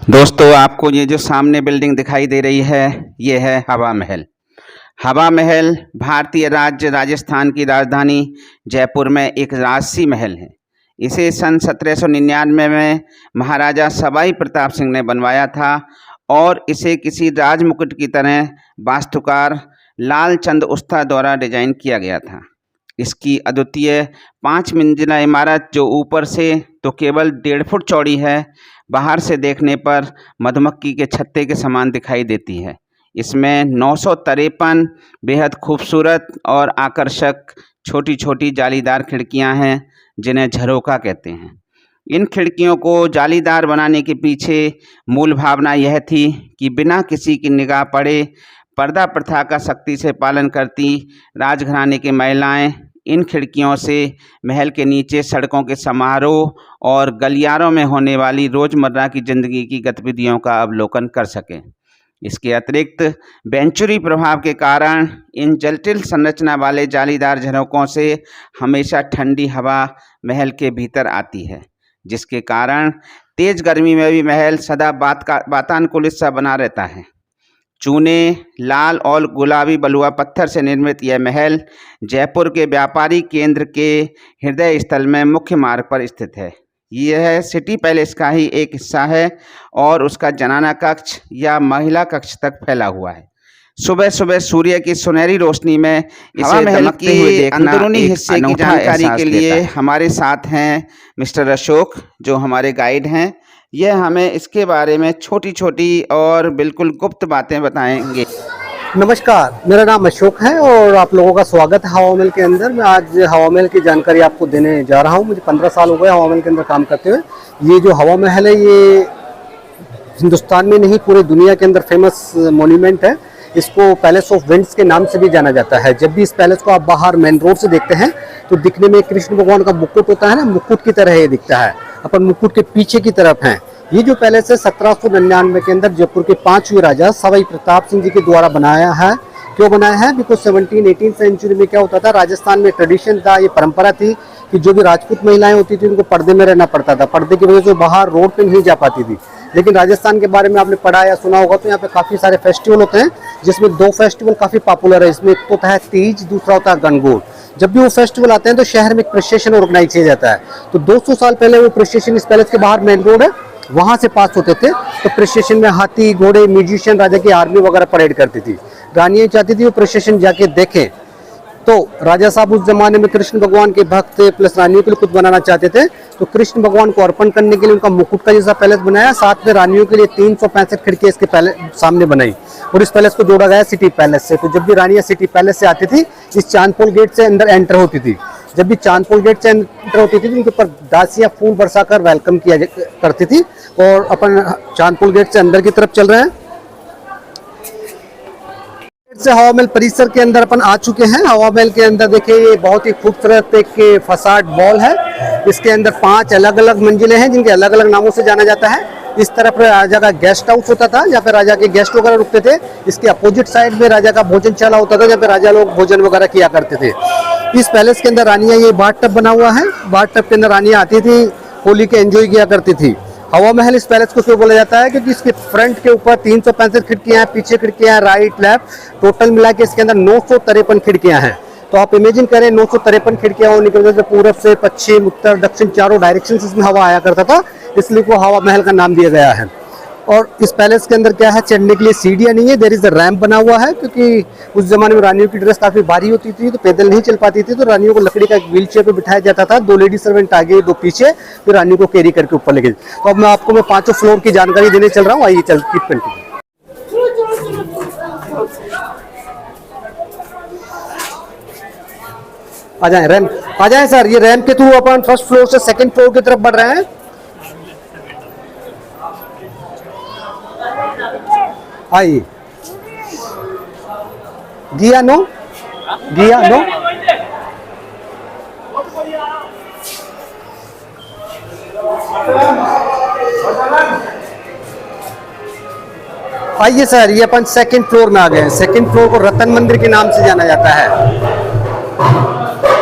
दोस्तों, आपको ये जो सामने बिल्डिंग दिखाई दे रही है, ये है हवा महल। हवा महल भारतीय राज्य राजस्थान की राजधानी जयपुर में एक राजसी महल है। इसे सन 1799 में महाराजा सवाई प्रताप सिंह ने बनवाया था और इसे किसी राजमुकुट की तरह वास्तुकार लालचंद उस्ता द्वारा डिजाइन किया गया था। इसकी अद्वितीय 5 मंजिला इमारत जो ऊपर से तो केवल 1.5 फुट चौड़ी है, बाहर से देखने पर मधुमक्खी के छत्ते के समान दिखाई देती है। इसमें 953 बेहद खूबसूरत और आकर्षक छोटी छोटी जालीदार खिड़कियां हैं, जिन्हें झरोखा कहते हैं। इन खिड़कियों को जालीदार बनाने के पीछे मूल भावना यह थी कि बिना किसी की निगाह पड़े पर्दा प्रथा का सख्ती से पालन करती राजघराने की महिलाएं इन खिड़कियों से महल के नीचे सड़कों के समारोह और गलियारों में होने वाली रोज़मर्रा की ज़िंदगी की गतिविधियों का अवलोकन कर सकें। इसके अतिरिक्त वेंचुरी प्रभाव के कारण इन जटिल संरचना वाले जालीदार झरोकों से हमेशा ठंडी हवा महल के भीतर आती है, जिसके कारण तेज़ गर्मी में भी महल सदा वातानुकूलित सा बना रहता है। चूने, लाल और गुलाबी बलुआ पत्थर से निर्मित यह महल जयपुर के व्यापारी केंद्र के हृदय स्थल में मुख्य मार्ग पर स्थित है। यह सिटी पैलेस का ही एक हिस्सा है और उसका जनाना कक्ष या महिला कक्ष तक फैला हुआ है। सुबह सुबह सूर्य की सुनहरी रोशनी में इसे महल के अंदरूनी हिस्से की जानकारी के लिए हमारे साथ हैं मिस्टर अशोक, जो हमारे गाइड हैं। यह हमें इसके बारे में छोटी छोटी और बिल्कुल गुप्त बातें बताएंगे। नमस्कार, मेरा नाम अशोक है और आप लोगों का स्वागत है हवा महल के अंदर। मैं आज हवा महल की जानकारी आपको देने जा रहा हूं। मुझे 15 साल हो गए हवा महल के अंदर काम करते हुए। ये जो हवा महल है, ये हिंदुस्तान में नहीं पूरी दुनिया के अंदर फेमस मॉन्यूमेंट है। इसको पैलेस ऑफ विंड्स के नाम से भी जाना जाता है। जब भी इस पैलेस को आप बाहर मेन रोड से देखते हैं तो दिखने में कृष्ण भगवान का मुकुट होता है ना, मुकुट की तरह ये दिखता है। अपन मुकुट के पीछे की तरफ हैं। ये जो पैलेस है 1799 के अंदर जयपुर के 5वें राजा सवाई प्रताप सिंह जी के द्वारा बनाया है। क्यों बनाया है? बिकॉज 17-18 सेंचुरी में क्या होता था, राजस्थान में ट्रेडिशन था, ये परंपरा थी कि जो भी राजपूत महिलाएं होती थी उनको पर्दे में रहना पड़ता था। पर्दे की वजह से बाहर रोड पे नहीं जा पाती थी। लेकिन राजस्थान के बारे में आपने पढ़ा या सुना होगा तो यहाँ पे काफ़ी सारे फेस्टिवल होते हैं, जिसमें 2 फेस्टिवल काफ़ी पॉपुलर है। इसमें एक तो होता है तीज, दूसरा होता है गणगौर। जब भी वो फेस्टिवल आते हैं तो शहर में एक प्रोसेशन ऑर्गेनाइज किया जाता है। तो 200 साल पहले वो प्रोसेशन इस पैलेस के बाहर मेन रोड है, वहाँ से पास होते थे। तो प्रोसेशन में हाथी, घोड़े, म्यूजिशियन, राजा की आर्मी वगैरह परेड करती थी। रानियाँ चाहती थी वो प्रोसेशन जाके देखें। तो राजा साहब उस जमाने में कृष्ण भगवान के भक्त थे, प्लस रानियों के लिए कुछ बनाना चाहते थे। तो कृष्ण भगवान को अर्पण करने के लिए उनका मुकुट का जैसा पैलेस बनाया। साथ में रानियों के लिए 365 खिड़कियां इसके सामने बनाई और इस पैलेस को जोड़ा गया सिटी पैलेस से। तो जब भी रानियां सिटी पैलेस से आती थी, इस चांदपोल गेट से अंदर एंटर होती थी। जब भी चांदपोल गेट से एंटर होती थी तो उनके ऊपर दासियां फूल बरसाकर वेलकम किया करती थी। और अपन चांदपोल गेट से अंदर की तरफ चल रहे हैं। से हवा महल परिसर के अंदर अपन आ चुके हैं। हवा महल के अंदर देखिए, ये बहुत ही खूबसूरत एक फसाड वॉल है। इसके अंदर 5 अलग अलग मंजिलें हैं, जिनके अलग अलग नामों से जाना जाता है। इस तरफ राजा का गेस्ट हाउस होता था, जहाँ पे राजा के गेस्ट वगैरह रुकते थे। इसके अपोजिट साइड में राजा का भोजनशाला होता था, जहाँ पे राजा लोग भोजन वगैरह किया करते थे। इस पैलेस के अंदर रानियां, ये बाथ टब बना हुआ है, बाथ टब के अंदर रानियां आती थी, होली के एंजॉय किया करती थी। हवा महल इस पैलेस को क्यों बोला जाता है? क्योंकि इसके फ्रंट के ऊपर 365 खिड़कियां हैं, पीछे खिड़कियां हैं, राइट लेफ्ट, टोटल मिला के इसके अंदर 953 खिड़कियां हैं। तो आप इमेजिन करें 953 खिड़कियां होने की वजह से पूरब से पश्चिम, उत्तर, दक्षिण चारों डायरेक्शन से इसमें हवा आया करता था, इसलिए को हवा महल का नाम दिया गया है। और इस पैलेस के अंदर क्या है, चढ़ने के लिए सीढ़ियां नहीं है, देयर इज अ रैंप बना हुआ है। क्योंकि उस जमाने में रानियों की ड्रेस काफी भारी होती थी, तो पैदल नहीं चल पाती थी, तो रानियों को लकड़ी का एक व्हील चेयर पे बिठाया जाता था। 2 लेडी सर्वेंट आगे, 2 पीछे, फिर रानियों को कैरी करके ऊपर लेके। तो अब मैं आपको 5 फ्लोर की जानकारी देने चल रहा हूँ। आइए चल कीप कंटिन्यू। आ जाए रैंप, आ जाए सर। ये रैंप के थ्रू अपन फर्स्ट फ्लोर से सेकंड फ्लोर की तरफ बढ़ रहे हैं। आइए। गिया नो, गिया नो, आइए सर, ये अपन सेकंड फ्लोर में आ गए हैं। सेकंड फ्लोर को रतन मंदिर के नाम से जाना जाता है।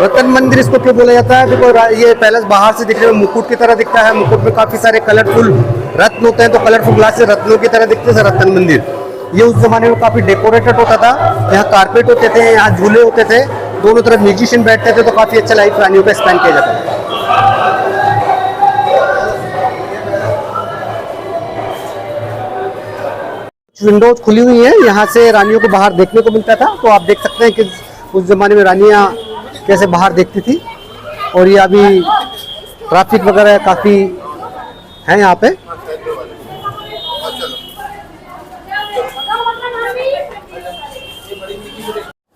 रतन मंदिर इसको क्यों बोला जाता है? देखो ये पैलेस बाहर से दिखने में मुकुट की तरह दिखता है। मुकुट में काफी सारे कलरफुल रत्न होते हैं, तो कलरफुल ग्लास से रत्नों की तरह दिखते हैं। रतन मंदिर ये उस जमाने में काफी डेकोरेटेड होता था। यहाँ कारपेट होते थे, यहाँ झूले होते थे, दोनों तरफ म्यूजिशियन बैठते थे, तो काफी अच्छा लाइफ रानियों का स्पेंड किया जाता था। विंडोज खुली हुई हैं, यहाँ से रानियों को बाहर देखने को मिलता था। तो आप देख सकते हैं कि उस जमाने में रानियाँ कैसे बाहर देखती थी। और ये अभी ट्रैफिक वगैरह काफ़ी है यहाँ पे।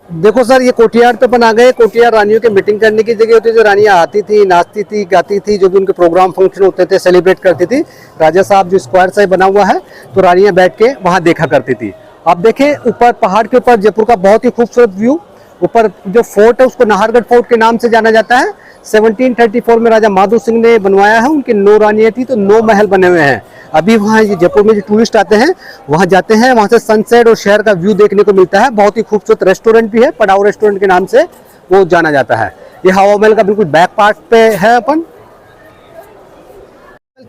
देखो सर, ये कोठियार पे अपन आ गए। कोठियार रानियों की मीटिंग करने की जगह होती थी। जो रानियाँ आती थी, नाचती थी, गाती थी, जो भी उनके प्रोग्राम फंक्शन होते थे, सेलिब्रेट करती थी। राजा साहब जो स्क्वायर सा बना हुआ है, तो रानियाँ बैठ के वहाँ देखा करती थी। आप देखें ऊपर पहाड़ के ऊपर जयपुर का बहुत ही खूबसूरत व्यू। ऊपर जो फोर्ट है उसको नाहरगढ़ फोर्ट के नाम से जाना जाता है। 1734 में राजा माधो सिंह ने बनवाया है। उनकी 9 रानियाँ थी, तो 9 महल बने हुए हैं। अभी वहाँ जयपुर में जो टूरिस्ट आते हैं वहाँ जाते हैं, वहाँ से सनसेट और शहर का व्यू देखने को मिलता है। बहुत ही खूबसूरत रेस्टोरेंट भी है, पड़ाव रेस्टोरेंट के नाम से वो जाना जाता है। ये हवा महल का बिल्कुल बैक पार्ट पे है। अपन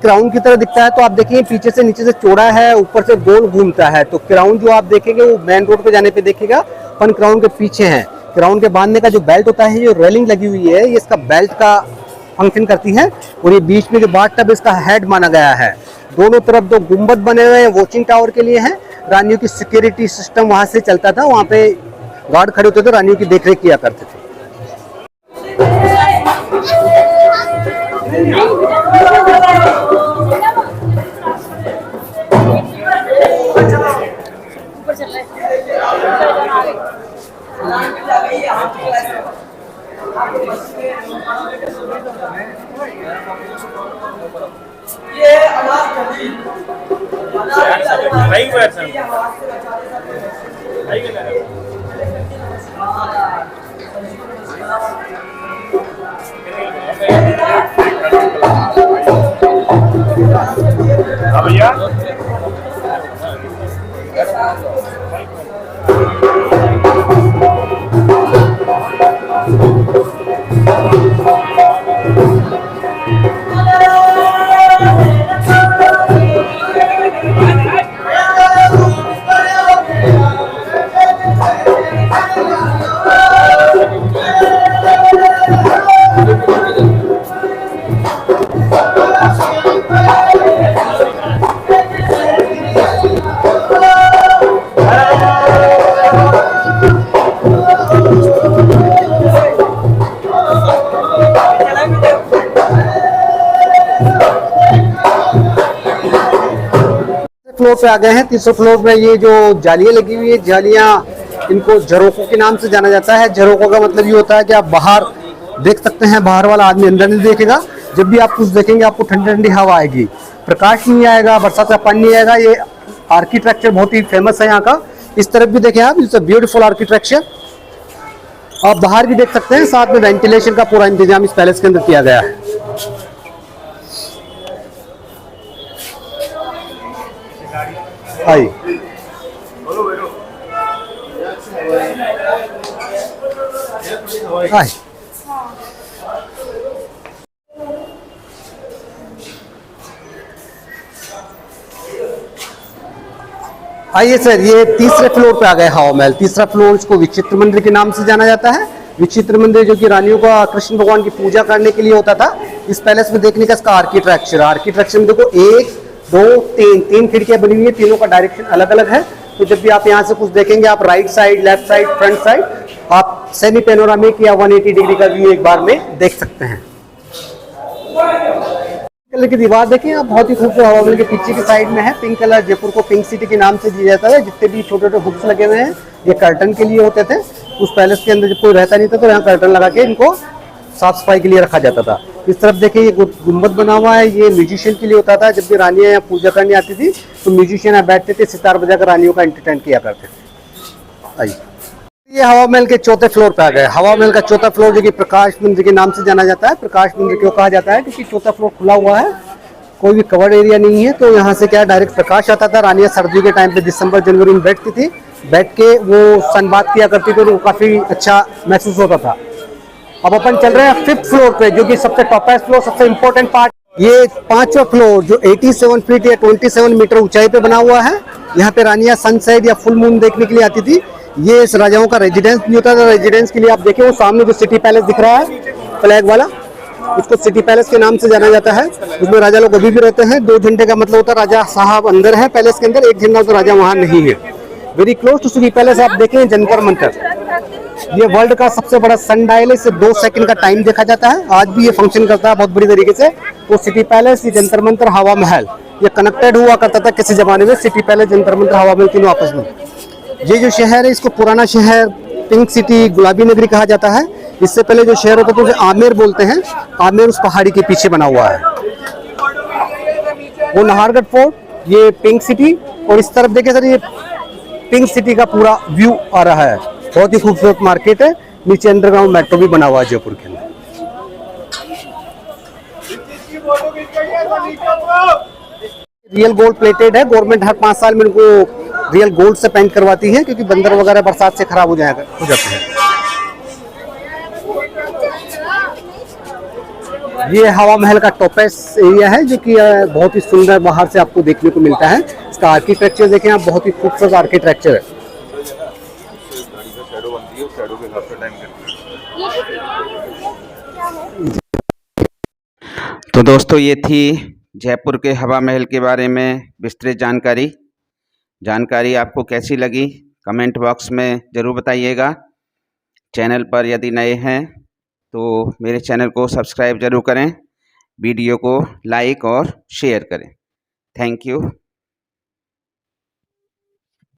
क्राउन की तरह दिखता है। तो आप देखिए पीछे से नीचे से चौड़ा है, ऊपर से गोल घूमता है। तो क्राउन जो आप देखेंगे वो मेन रोड पे जाने पे देखिएगा। अपन क्राउन के पीछे हैं। क्राउन के बांधने का जो बेल्ट होता है, जो रेलिंग लगी हुई है, ये इसका बेल्ट का फंक्शन करती है। और ये बीच में जो बाथ टब इसका हेड माना गया है। दोनों तरफ दो गुंबद बने हुए हैं, वॉचिंग टावर के लिए हैं। रानियों की सिक्योरिटी सिस्टम वहां से चलता था। वहां पे गार्ड खड़े होते थे, रानियों की देखरेख किया करते थे। भैया फ्लोर पे आ गए हैं। तीसरे फ्लोर पे ये जो जालियां लगी हुई है, जालियां इनको झरोकों के नाम से जाना जाता है। झरोकों का मतलब ये होता है कि आप बाहर देख सकते हैं, बाहर वाला आदमी अंदर नहीं देखेगा। जब भी आप कुछ देखेंगे आपको ठंडी ठंडी हवा आएगी, प्रकाश नहीं आएगा, बरसात का पानी नहीं आएगा। ये आर्किटेक्चर बहुत ही फेमस है यहाँ का। इस तरफ भी देखें आप, इट्स अ ब्यूटीफुल आर्किटेक्चर। आप बाहर भी देख सकते हैं, साथ में वेंटिलेशन का पूरा इंतजाम इस पैलेस के अंदर किया गया है। आइए आइए सर, ये तीसरे फ्लोर पे आ गए हवा महल। तीसरा फ्लोर इसको विचित्र मंदिर के नाम से जाना जाता है। विचित्र मंदिर जो कि रानियों का कृष्ण भगवान की पूजा करने के लिए होता था। इस पैलेस में देखने का इसका आर्किटेक्चर में देखो 1 2 3 खिड़कियां बनी हुई है। तीनों का डायरेक्शन अलग अलग है। तो जब भी आप यहाँ से कुछ देखेंगे, आप right side, left side, front side, आप सेमी पेनोरामिक या 180 डिग्री का व्यू एक बार में देख सकते हैं। कलर की दीवार देखें आप, बहुत ही खूबसूरत हवा महल के पीछे की साइड में है। पिंक कलर, जयपुर को पिंक सिटी के नाम से दिया जाता है। जितने भी छोटे छोटे हुक्स लगे हुए हैं, ये कर्टन के लिए होते थे। उस पैलेस के अंदर जब कोई रहता नहीं था तो यहाँ कर्टन लगा के इनको साफ सफाई के लिए रखा जाता था। इस तरफ देखिए ये गुंबद बना हुआ है, ये म्यूजिशियन के लिए होता था। जब भी रानियाँ यहाँ पूजा करने आती थी तो म्यूजिशियन यहाँ बैठते थे, सितार बजाकर रानियों का एंटरटेन किया करते थे। आइए, ये हवा महल के चौथे फ्लोर पे आ गए। हवा महल का चौथा फ्लोर जो कि प्रकाश मंदिर के नाम से जाना जाता है। प्रकाश मंदिर क्यों कहा जाता है? क्योंकि चौथा फ्लोर खुला हुआ है। कोई भी कवर्ड एरिया नहीं है, तो यहाँ से क्या डायरेक्ट प्रकाश आता था। रानियाँ सर्दी के टाइम पे दिसंबर जनवरी में बैठती थी, बैठ के वो सनबाथ किया करती थी, तो काफ़ी अच्छा महसूस होता था। अब अपन चल रहे हैं 5th फ्लोर पे, जो कि सबसे टॉपेस्ट फ्लोर, सबसे इम्पोर्टेंट पार्ट। ये 5वां फ्लोर जो 87 फीट या 27 मीटर ऊंचाई पे बना हुआ है। यहाँ पे रानियाँ सनसेट या फुल मून देखने के लिए आती थी। ये इस राजाओं का रेजिडेंस नहीं होता था। रेजिडेंस के लिए आप देखें वो सामने जो सिटी पैलेस दिख रहा है फ्लैग वाला, उसको सिटी पैलेस के नाम से जाना जाता है। उसमें राजा लोग अभी भी रहते हैं। 2 झंडे का मतलब होता है राजा साहब अंदर है पैलेस के अंदर, 1 झंडा तो राजा वहाँ नहीं है। Very close to City Palace आप देखें जंतर मंतर, ये वर्ल्ड का सबसे बड़ा सन डायल है। इससे 2 सेकंड का टाइम देखा जाता है। आज भी ये फंक्शन करता है बहुत बड़ी तरीके से। वो सिटी पैलेस, ये जंतर मंतर, हवा महल, ये कनेक्टेड हुआ करता था किसी जमाने में। सिटी पैलेस, जंतर मंतर, हवा महल तीनों आपस में। ये जो शहर है इसको पुराना शहर, पिंक सिटी, गुलाबी नगरी कहा जाता है। इससे पहले जो शहर होता था उसे आमेर बोलते हैं। आमेर उस पहाड़ी के पीछे बना हुआ है। वो नाहरगढ़ फोर्ट, ये पिंक सिटी, और इस तरफ देखिए सर, ये पिंक सिटी का पूरा व्यू आ रहा है। बहुत ही खूबसूरत मार्केट है। नीचे अंडरग्राउंड मेट्रो भी बना हुआ है जयपुर के अंदर। रियल गोल्ड प्लेटेड है। गवर्नमेंट हर 5 साल में इनको रियल गोल्ड से पेंट करवाती है, क्योंकि बंदर वगैरह बरसात से खराब हो जाते हैं। ये हवा महल का टॉपेस्ट एरिया है, जो कि बहुत ही सुंदर बाहर से आपको देखने को मिलता है। इसका आर्किटेक्चर देखें आप, बहुत ही खूबसूरत आर्किटेक्चर है। तो दोस्तों ये थी जयपुर के हवा महल के बारे में विस्तृत जानकारी आपको कैसी लगी कमेंट बॉक्स में ज़रूर बताइएगा। चैनल पर यदि नए हैं तो मेरे चैनल को सब्सक्राइब ज़रूर करें, वीडियो को लाइक और शेयर करें। Thank you.